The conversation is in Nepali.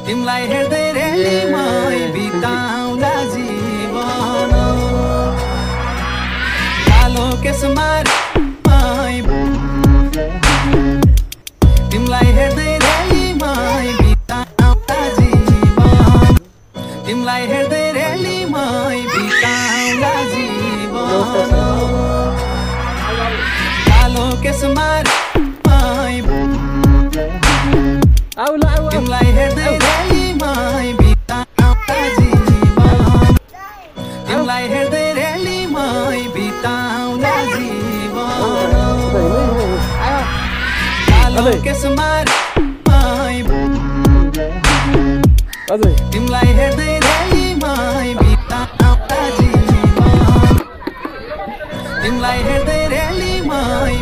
तिमलाई हेर्दै रेलीमै बिताउँला जीवन कालो केसमारीमै तिमलाई हेर्दै रेलीमै बिताउँला जीवन तिमलाई हेर्दै रेलीमै बिताउँला जीवन कालो केसमारीमै तिमलाई हेर्दै रेलीमै बिताउँला जीवन तिमलाई हेर्दै रेलीमै बिताउँला जीवन कालो केसमारीमै तिमलाई हेर्दै रेलीमै बिताउँला जीवन तिमलाई हेर्दै रेलीमै